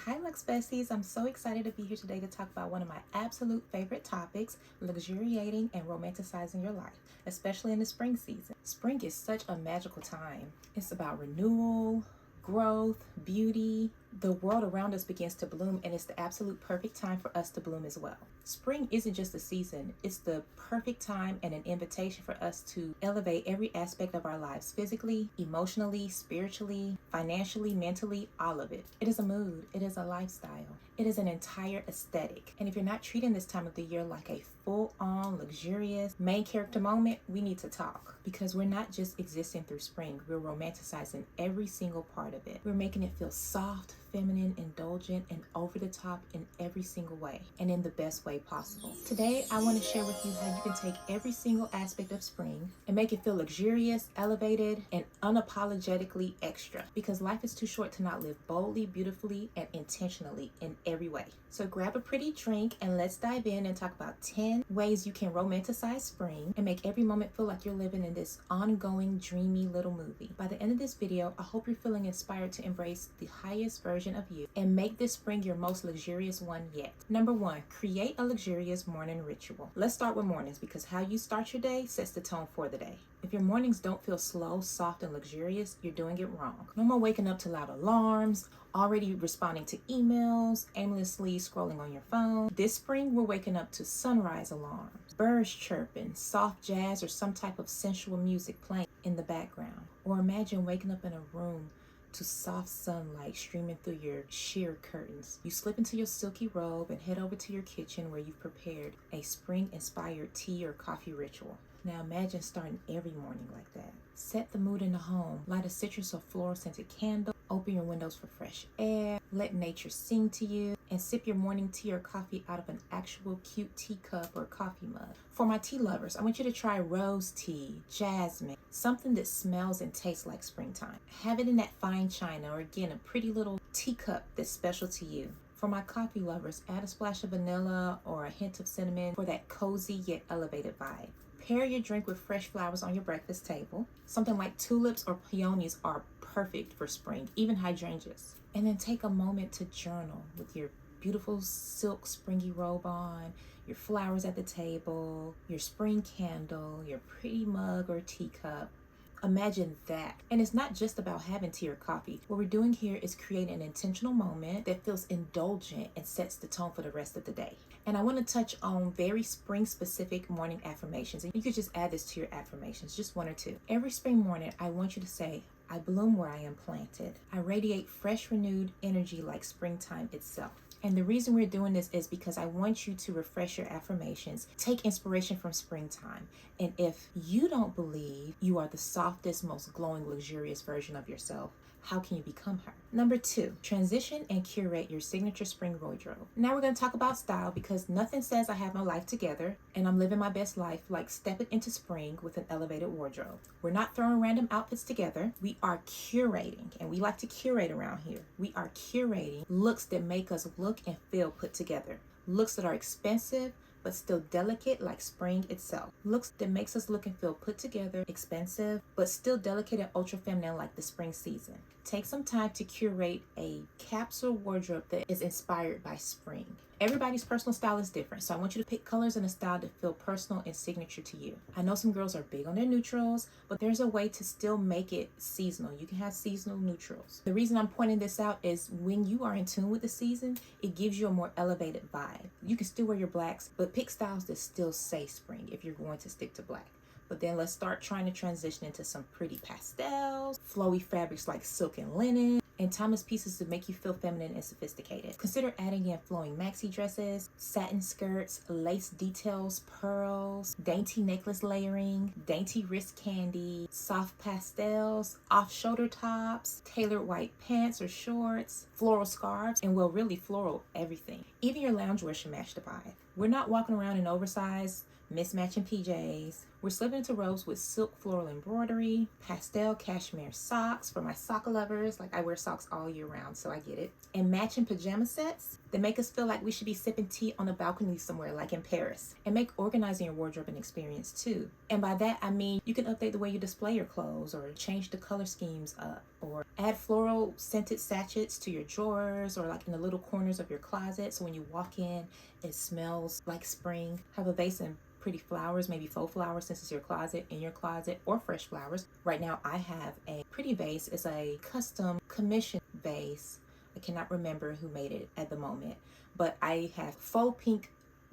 Hi Lux Besties, I'm so excited to be here today to talk about one of my absolute favorite topics, luxuriating and romanticizing your life, especially in the spring season. Spring is such a magical time. It's about renewal, growth, beauty. The world around us begins to bloom, and it's the absolute perfect time for us to bloom as well. Spring isn't just a season, it's the perfect time and an invitation for us to elevate every aspect of our lives physically, emotionally, spiritually, financially, mentally, all of it. It is a mood, it is a lifestyle, it is an entire aesthetic. And if you're not treating this time of the year like a full-on, luxurious, main character moment, we need to talk. Because we're not just existing through spring, we're romanticizing every single part of it. We're making it feel soft, feminine, indulgent, and over the top in every single way, and in the best way possible. Today, I want to share with you how you can take every single aspect of spring and make it feel luxurious, elevated, and unapologetically extra. Because life is too short to not live boldly, beautifully, and intentionally in every way. So grab a pretty drink and let's dive in and talk about 10 ways you can romanticize spring and make every moment feel like you're living in this ongoing, dreamy little movie. By the end of this video, I hope you're feeling inspired to embrace the highest version of you and make this spring your most luxurious one yet. Number 1, create a luxurious morning ritual. Let's start with mornings because how you start your day sets the tone for the day. If your mornings don't feel slow, soft, and luxurious, you're doing it wrong. No more waking up to loud alarms, already responding to emails, aimlessly scrolling on your phone. This spring, we're waking up to sunrise alarms, birds chirping, soft jazz, or some type of sensual music playing in the background. Or imagine waking up in a room to soft sunlight streaming through your sheer curtains. You slip into your silky robe and head over to your kitchen where you've prepared a spring-inspired tea or coffee ritual. Now imagine starting every morning like that. Set the mood in the home. Light a citrus or floral scented candle. Open your windows for fresh air. Let nature sing to you. And sip your morning tea or coffee out of an actual cute teacup or coffee mug. For my tea lovers, I want you to try rose tea, jasmine, something that smells and tastes like springtime. Have it in that fine china or again, a pretty little teacup that's special to you. For my coffee lovers, add a splash of vanilla or a hint of cinnamon for that cozy yet elevated vibe. Pair your drink with fresh flowers on your breakfast table. Something like tulips or peonies are perfect for spring, even hydrangeas. And then take a moment to journal with your beautiful silk springy robe on, your flowers at the table, your spring candle, your pretty mug or teacup. Imagine that. And it's not just about having tea or coffee. What we're doing here is creating an intentional moment that feels indulgent and sets the tone for the rest of the day. And I want to touch on very spring specific morning affirmations. And you could just add this to your affirmations, just one or two. Every spring morning, I want you to say, I bloom where I am planted. I radiate fresh, renewed energy like springtime itself. And the reason we're doing this is because I want you to refresh your affirmations, take inspiration from springtime. And if you don't believe you are the softest, most glowing, luxurious version of yourself, how can you become her? Number 2, transition and curate your signature spring wardrobe. Now we're going to talk about style because nothing says I have my life together and I'm living my best life like stepping into spring with an elevated wardrobe. We're not throwing random outfits together. We are curating, and we like to curate around here. We are curating looks that make us look and feel put together. Looks that are expensive but still delicate like spring itself. Looks that makes us look and feel put together, expensive, but still delicate and ultra feminine like the spring season. Take some time to curate a capsule wardrobe that is inspired by spring. Everybody's personal style is different, so I want you to pick colors and a style that feel personal and signature to you. I know some girls are big on their neutrals, but there's a way to still make it seasonal. You can have seasonal neutrals. The reason I'm pointing this out is when you are in tune with the season, it gives you a more elevated vibe. You can still wear your blacks, but pick styles that still say spring if you're going to stick to black. But then let's start trying to transition into some pretty pastels, flowy fabrics like silk and linen, and timeless pieces to make you feel feminine and sophisticated. Consider adding in flowing maxi dresses, satin skirts, lace details, pearls, dainty necklace layering, dainty wrist candy, soft pastels, off-shoulder tops, tailored white pants or shorts, floral scarves, and well, really floral everything. Even your loungewear should match the vibe. We're not walking around in oversized, mismatching PJs. We're slipping into robes with silk floral embroidery, pastel cashmere socks for my sock lovers. Like I wear socks all year round, so I get it. And matching pajama sets They make us feel like we should be sipping tea on a balcony somewhere like in Paris, and make organizing your wardrobe an experience too. And by that I mean you can update the way you display your clothes, or change the color schemes up, or add floral scented sachets to your drawers, or like in the little corners of your closet, so when you walk in it smells like spring. Have a vase and pretty flowers, maybe faux flowers since it's your closet, in your closet, or fresh flowers. Right now I have a pretty vase. It's a custom commission vase. I cannot remember who made it at the moment, but I have faux pink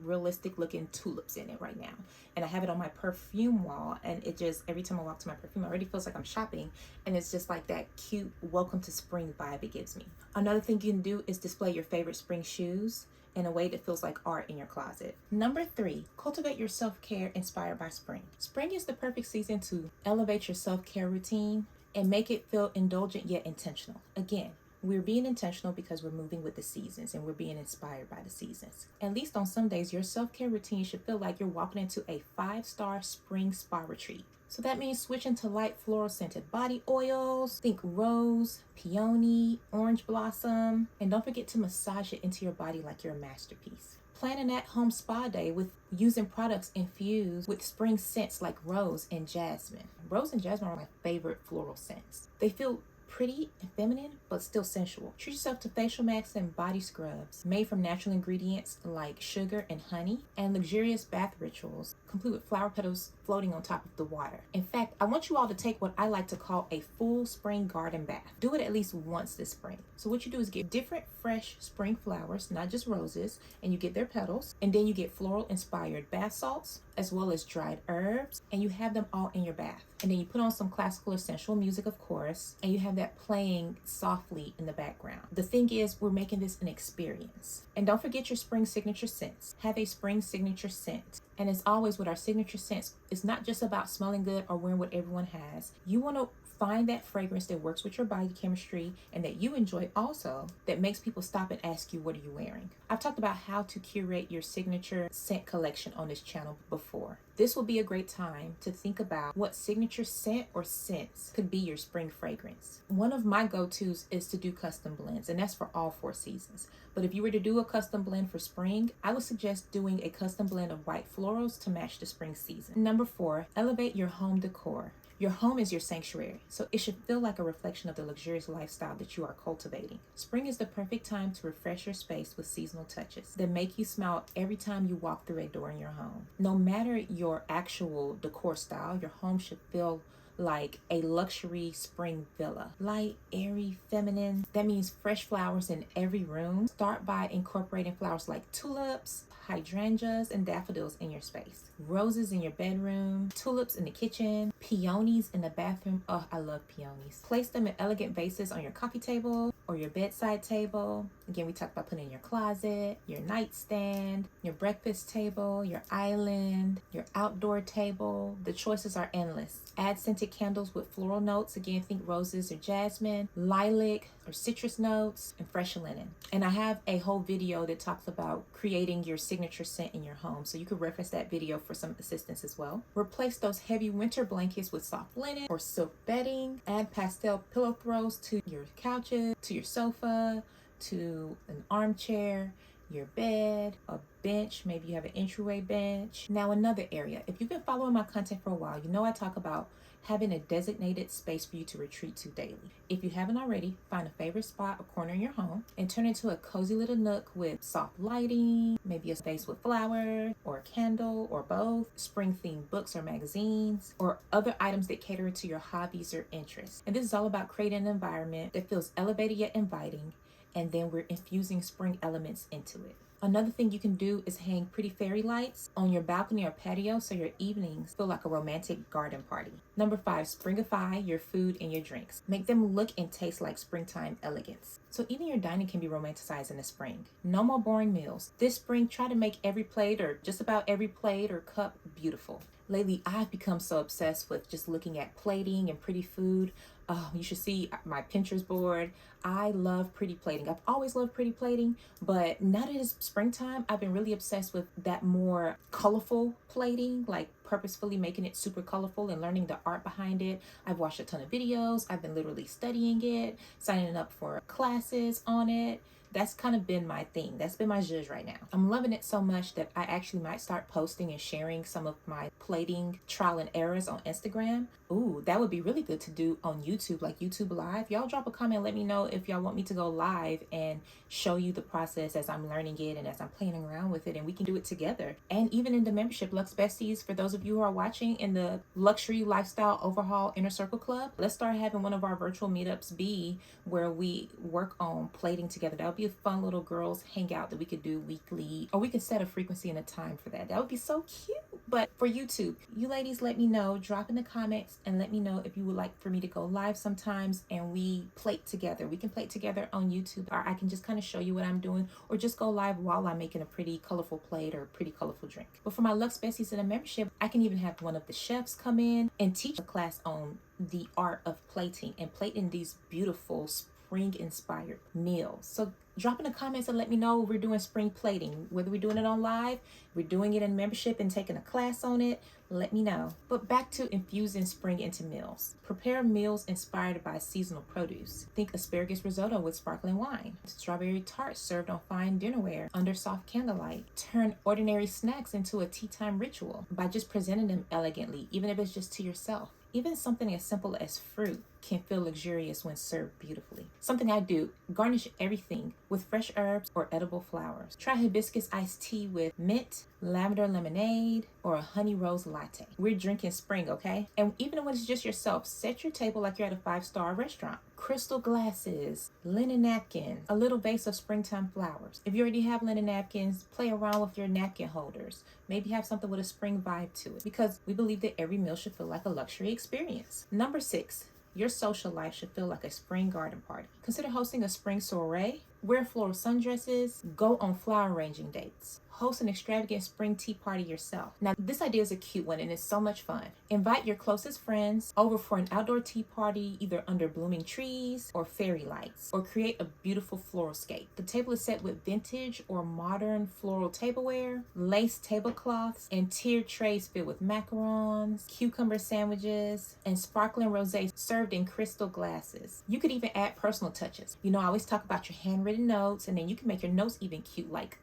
realistic looking tulips in it right now, and I have it on my perfume wall, and it just, every time I walk to my perfume, it already feels like I'm shopping, and it's just like that cute welcome to spring vibe it gives me. Another thing you can do is display your favorite spring shoes in a way that feels like art in your closet. Number 3, cultivate your self-care inspired by spring. Spring is the perfect season to elevate your self-care routine and make it feel indulgent yet intentional. Again, we're being intentional because we're moving with the seasons, and we're being inspired by the seasons. At least on some days, your self-care routine should feel like you're walking into a 5-star spring spa retreat. So that means switching to light floral scented body oils. Think rose, peony, orange blossom, and don't forget to massage it into your body like you're a masterpiece. Plan an at-home spa day with using products infused with spring scents like rose and jasmine. Rose and jasmine are my favorite floral scents. They feel pretty and feminine, but still sensual. Treat yourself to facial masks and body scrubs made from natural ingredients like sugar and honey, and luxurious bath rituals complete with flower petals floating on top of the water. In fact, I want you all to take what I like to call a full spring garden bath. Do it at least once this spring. So what you do is get different fresh spring flowers, not just roses, and you get their petals, and then you get floral inspired bath salts as well as dried herbs, and you have them all in your bath. And then you put on some classical or sensual music, of course, and you have that playing softly in the background. The thing is, we're making this an experience. And don't forget your spring signature scents. Have a spring signature scent. And as always with our signature scents, it's not just about smelling good or wearing what everyone has. You want to find that fragrance that works with your body chemistry and that you enjoy also, that makes people stop and ask you, what are you wearing? I've talked about how to curate your signature scent collection on this channel before. This will be a great time to think about what signature scent or scents could be your spring fragrance. One of my go-tos is to do custom blends, and that's for all 4 seasons. But if you were to do a custom blend for spring, I would suggest doing a custom blend of white florals to match the spring season. Number 4, elevate your home decor. Your home is your sanctuary, so it should feel like a reflection of the luxurious lifestyle that you are cultivating. Spring is the perfect time to refresh your space with seasonal touches that make you smile every time you walk through a door in your home. No matter your actual decor style, your home should feel like a luxury spring villa. Light, airy, feminine. That means fresh flowers in every room. Start by incorporating flowers like tulips, hydrangeas, and daffodils in your space. Roses in your bedroom, tulips in the kitchen, peonies in the bathroom. Oh, I love peonies. Place them in elegant vases on your coffee table or your bedside table. Again, we talked about putting in your closet, your nightstand, your breakfast table, your island, your outdoor table. The choices are endless. Add scented candles with floral notes. Again, think roses or jasmine, lilac or citrus notes, and fresh linen. And I have a whole video that talks about creating your signature scent in your home, so you could reference that video for some assistance as well. Replace those heavy winter blankets with soft linen or silk bedding. Add pastel pillow throws to your couches, to your sofa, to an armchair, your bed, a bench. Maybe you have an entryway bench. Now, another area, if you've been following my content for a while, you know I talk about having a designated space for you to retreat to daily. If you haven't already, find a favorite spot or corner in your home and turn it into a cozy little nook with soft lighting, maybe a space with flowers or a candle or both, spring themed books or magazines, or other items that cater to your hobbies or interests. And this is all about creating an environment that feels elevated yet inviting, and then we're infusing spring elements into it. Another thing you can do is hang pretty fairy lights on your balcony or patio so your evenings feel like a romantic garden party. Number 5, springify your food and your drinks. Make them look and taste like springtime elegance. So even your dining can be romanticized in the spring. No more boring meals. This spring, try to make every plate or just about every plate or cup beautiful. Lately, I've become so obsessed with just looking at plating and pretty food. Oh, you should see my Pinterest board. I love pretty plating. I've always loved pretty plating, but now that it's springtime, I've been really obsessed with that more colorful plating, like purposefully making it super colorful and learning the art behind it. I've watched a ton of videos. I've been literally studying it, signing up for classes on it. That's kind of been my thing. That's been my zhuzh right now. I'm loving it so much that I actually might start posting and sharing some of my plating trial and errors on Instagram. Ooh, that would be really good to do on YouTube, like YouTube Live. Y'all drop a comment, let me know if y'all want me to go live and show you the process as I'm learning it and as I'm playing around with it, and we can do it together. And even in the membership, Lux Besties, for those of you who are watching in the Luxury Lifestyle Overhaul Inner Circle Club, let's start having one of our virtual meetups be where we work on plating together. That would be a fun little girls hangout that we could do weekly, or we could set a frequency and a time for that. That would be so cute. But for YouTube, you ladies, let me know, drop in the comments and let me know if you would like for me to go live sometimes and we plate together. We can plate together on YouTube, or I can just kind of show you what I'm doing, or just go live while I'm making a pretty colorful plate or a pretty colorful drink. But for my Lux Besties in a membership, I can even have one of the chefs come in and teach a class on the art of plating and plating these beautiful spring inspired meals. So drop in the comments and let me know we're doing spring plating, whether we're doing it on live, we're doing it in membership and taking a class on it. Let me know. But back to infusing spring into meals. Prepare meals inspired by seasonal produce. Think asparagus risotto with sparkling wine, strawberry tart served on fine dinnerware under soft candlelight. Turn ordinary snacks into a tea time ritual by just presenting them elegantly, even if it's just to yourself. Even something as simple as fruit can feel luxurious when served beautifully. Something I do, garnish everything with fresh herbs or edible flowers. Try hibiscus iced tea with mint, lavender lemonade, or a honey rose latte. We're drinking spring, okay? And even when it's just yourself, set your table like you're at a 5-star restaurant. Crystal glasses, linen napkins, a little vase of springtime flowers. If you already have linen napkins, play around with your napkin holders. Maybe have something with a spring vibe to it, because we believe that every meal should feel like a luxury experience. Number 6, your social life should feel like a spring garden party. Consider hosting a spring soiree, wear floral sundresses, go on flower arranging dates. Host an extravagant spring tea party yourself. Now, this idea is a cute one and it's so much fun. Invite your closest friends over for an outdoor tea party, either under blooming trees or fairy lights, or create a beautiful floral scape. The table is set with vintage or modern floral tableware, lace tablecloths, and tiered trays filled with macarons, cucumber sandwiches, and sparkling rosé served in crystal glasses. You could even add personal touches. You know, I always talk about your handwritten notes, and then you can make your notes even cute, like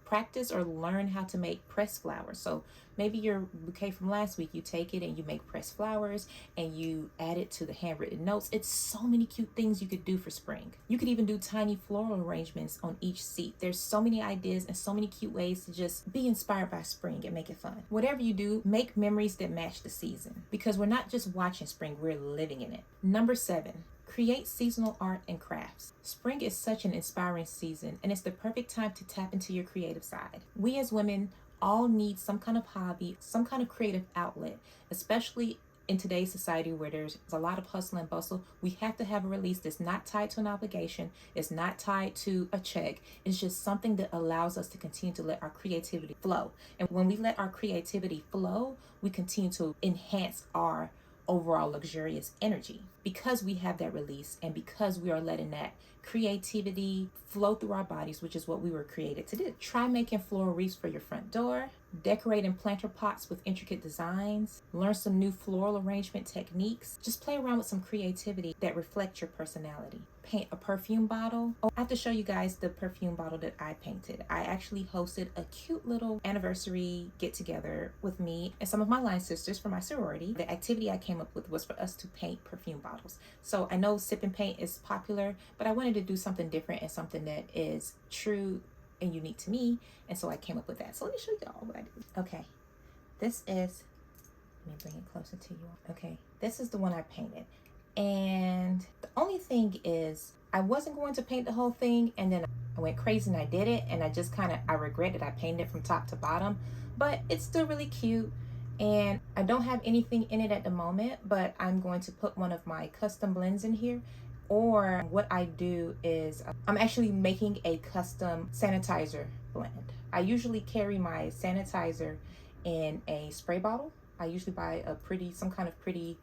practice or learn how to make pressed flowers. So maybe your bouquet from last week, you take it and you make pressed flowers and you add it to the handwritten notes. It's so many cute things you could do for spring. You could even do tiny floral arrangements on each seat. There's so many ideas and so many cute ways to just be inspired by spring and make it fun. Whatever you do, make memories that match the season, because we're not just watching spring, we're living in it. Number 7, create seasonal art and crafts. Spring is such an inspiring season, and it's the perfect time to tap into your creative side. We as women all need some kind of hobby, some kind of creative outlet, especially in today's society where there's a lot of hustle and bustle. We have to have a release that's not tied to an obligation, it's not tied to a check. It's just something that allows us to continue to let our creativity flow. And when we let our creativity flow, we continue to enhance our overall luxurious energy, because we have that release and because we are letting that creativity flow through our bodies, which is what we were created to do. Try making floral wreaths for your front door, decorating planter pots with intricate designs, learn some new floral arrangement techniques. Just play around with some creativity that reflects your personality. Paint a perfume bottle. Oh, I have to show you guys the perfume bottle that I painted. I actually hosted a cute little anniversary get together with me and some of my line sisters from my sorority. The activity I came up with was for us to paint perfume bottles. So I know sip and paint is popular, but I wanted to do something different and something that is true and unique to me, and so I came up with that. So let me show y'all what I did. Okay, this is, let me bring it closer to you. Okay, this is the one I painted, and the only thing is I wasn't going to paint the whole thing, and then I went crazy and I did it, and I regret that I painted it from top to bottom, but it's still really cute. And I don't have anything in it at the moment, but I'm going to put one of my custom blends in here. Or what I do is I'm actually making a custom sanitizer blend. I usually carry my sanitizer in a spray bottle. I usually buy some kind of pretty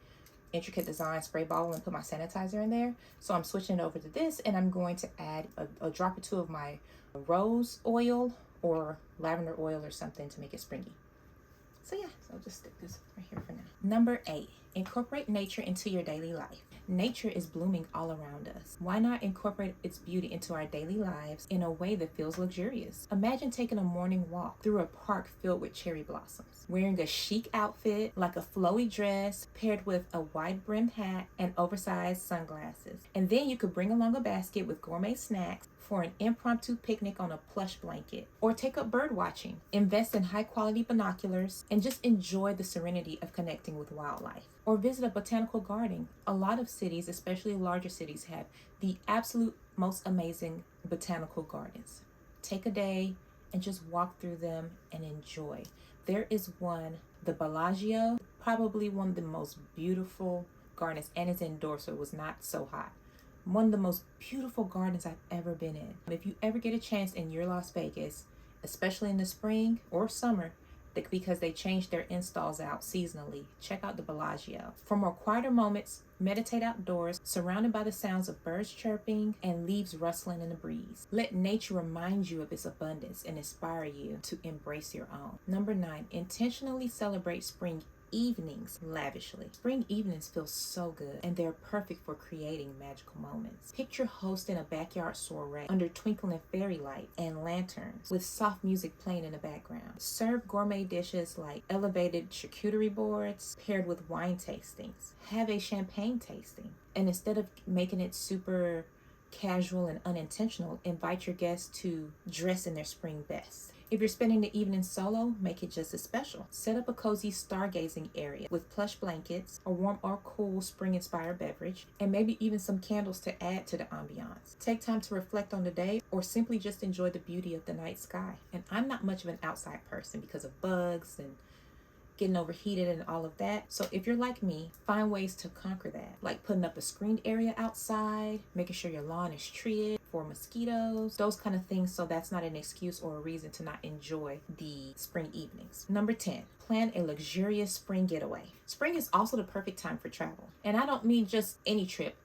intricate design spray bottle and put my sanitizer in there. So I'm switching over to this, and I'm going to add a drop or two of my rose oil or lavender oil or something to make it springy. So yeah, so I'll just stick this right here for now. Number 8, incorporate nature into your daily life. Nature is blooming all around us. Why not incorporate its beauty into our daily lives in a way that feels luxurious? Imagine taking a morning walk through a park filled with cherry blossoms, wearing a chic outfit like a flowy dress paired with a wide-brimmed hat and oversized sunglasses. And then you could bring along a basket with gourmet snacks for an impromptu picnic on a plush blanket. Or take up bird watching, invest in high quality binoculars, and just enjoy the serenity of connecting with wildlife. Or visit a botanical garden. A lot of cities, especially larger cities, have the absolute most amazing botanical gardens. Take a day and just walk through them and enjoy. There is one, the Bellagio, probably one of the most beautiful gardens, and it's indoor, so it was not so hot. One of the most beautiful gardens I've ever been in. If you ever get a chance in your Las Vegas, especially in the spring or summer, because they change their installs out seasonally, check out the Bellagio. For more quieter moments, meditate outdoors, surrounded by the sounds of birds chirping and leaves rustling in the breeze. Let nature remind you of its abundance and inspire you to embrace your own. Number 9, intentionally celebrate spring evenings lavishly. Spring evenings feel so good, and they're perfect for creating magical moments. Picture hosting a backyard soiree under twinkling fairy lights and lanterns with soft music playing in the background. Serve gourmet dishes like elevated charcuterie boards paired with wine tastings. Have a champagne tasting, and instead of making it super casual and unintentional, invite your guests to dress in their spring best. If you're spending the evening solo, make it just as special. Set up a cozy stargazing area with plush blankets, a warm or cool spring-inspired beverage, and maybe even some candles to add to the ambiance. Take time to reflect on the day or simply just enjoy the beauty of the night sky. And I'm not much of an outside person because of bugs and getting overheated and all of that. So if you're like me, find ways to conquer that, like putting up a screened area outside, making sure your lawn is treated for mosquitoes, those kind of things, so that's not an excuse or a reason to not enjoy the spring evenings. Number 10, plan a luxurious spring getaway. Spring is also the perfect time for travel. And I don't mean just any trip.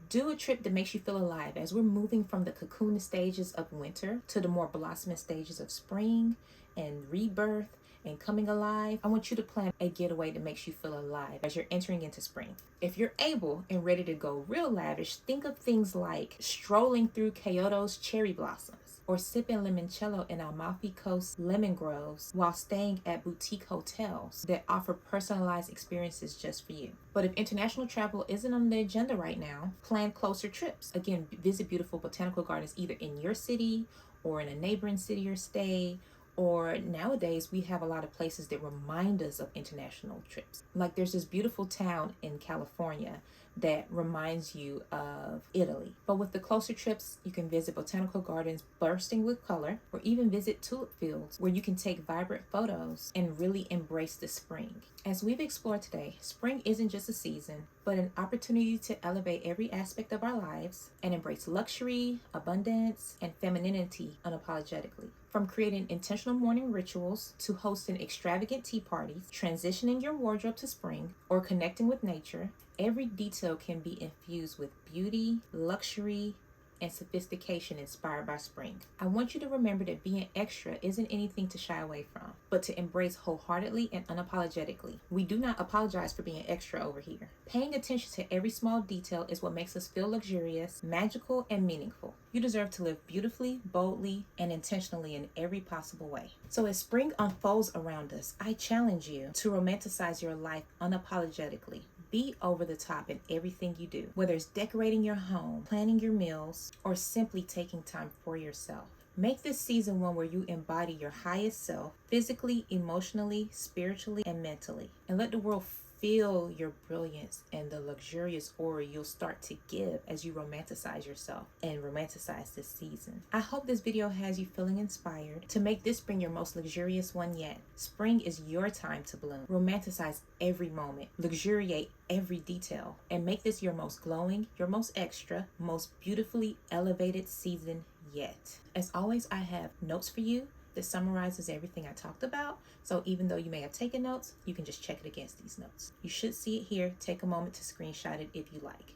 Do a trip that makes you feel alive as we're moving from the cocoon stages of winter to the more blossoming stages of spring and rebirth and coming alive. I want you to plan a getaway that makes you feel alive as you're entering into spring. If you're able and ready to go real lavish, think of things like strolling through Kyoto's cherry blossoms or sipping limoncello in Amalfi Coast lemon groves while staying at boutique hotels that offer personalized experiences just for you. But if international travel isn't on the agenda right now, plan closer trips. Again, visit beautiful botanical gardens either in your city or in a neighboring city or state. Or nowadays, we have a lot of places that remind us of international trips. Like there's this beautiful town in California that reminds you of Italy. But with the closer trips, you can visit botanical gardens bursting with color, or even visit tulip fields where you can take vibrant photos and really embrace the spring. As we've explored today, spring isn't just a season, but an opportunity to elevate every aspect of our lives and embrace luxury, abundance, and femininity unapologetically. From creating intentional morning rituals to hosting extravagant tea parties, transitioning your wardrobe to spring, or connecting with nature, every detail can be infused with beauty, luxury, and sophistication inspired by spring. I want you to remember that being extra isn't anything to shy away from, but to embrace wholeheartedly and unapologetically. We do not apologize for being extra over here. Paying attention to every small detail is what makes us feel luxurious, magical, and meaningful. You deserve to live beautifully, boldly, and intentionally in every possible way. So as spring unfolds around us, I challenge you to romanticize your life unapologetically. Be over the top in everything you do, whether it's decorating your home, planning your meals, or simply taking time for yourself. Make this season one where you embody your highest self, physically, emotionally, spiritually, and mentally. And let the world feel your brilliance and the luxurious aura you'll start to give as you romanticize yourself and romanticize this season. I hope this video has you feeling inspired to make this spring your most luxurious one yet. Spring is your time to bloom. Romanticize every moment, luxuriate every detail, and make this your most glowing, your most extra, most beautifully elevated season yet. As always, I have notes for you that summarizes everything I talked about. So even though you may have taken notes, you can just check it against these notes. You should see it here. Take a moment to screenshot it if you like.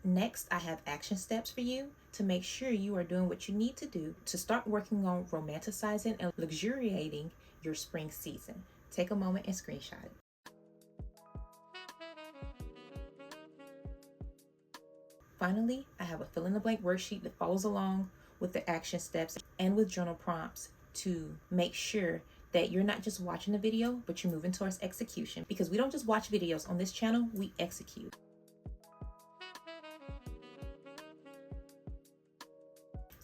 Next, I have action steps for you to make sure you are doing what you need to do to start working on romanticizing and luxuriating your spring season. Take a moment and screenshot it. Finally, I have a fill in the blank worksheet that follows along with the action steps and with journal prompts to make sure that you're not just watching the video, but you're moving towards execution, because we don't just watch videos on this channel, we execute.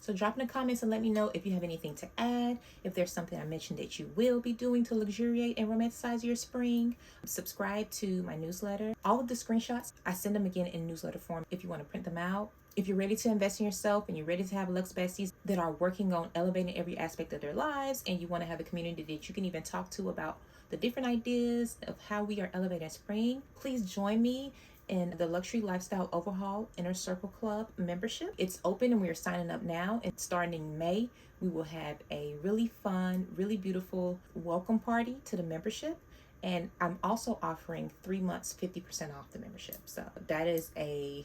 So drop in the comments and let me know if you have anything to add, if there's something I mentioned that you will be doing to luxuriate and romanticize your spring. Subscribe to my newsletter. All of the screenshots, I send them again in newsletter form if you want to print them out. If you're ready to invest in yourself and you're ready to have Lux besties that are working on elevating every aspect of their lives, and you want to have a community that you can even talk to about the different ideas of how we are elevating spring, please join me in the Luxury Lifestyle Overhaul Inner Circle Club membership. It's open and we are signing up now. And starting in May, we will have a really fun, really beautiful welcome party to the membership. And I'm also offering 3 months, 50% off the membership. So that is a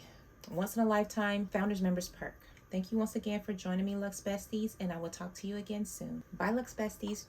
once in a lifetime Founders Members perk. Thank you once again for joining me, Lux Besties, and I will talk to you again soon. Bye, Lux Besties.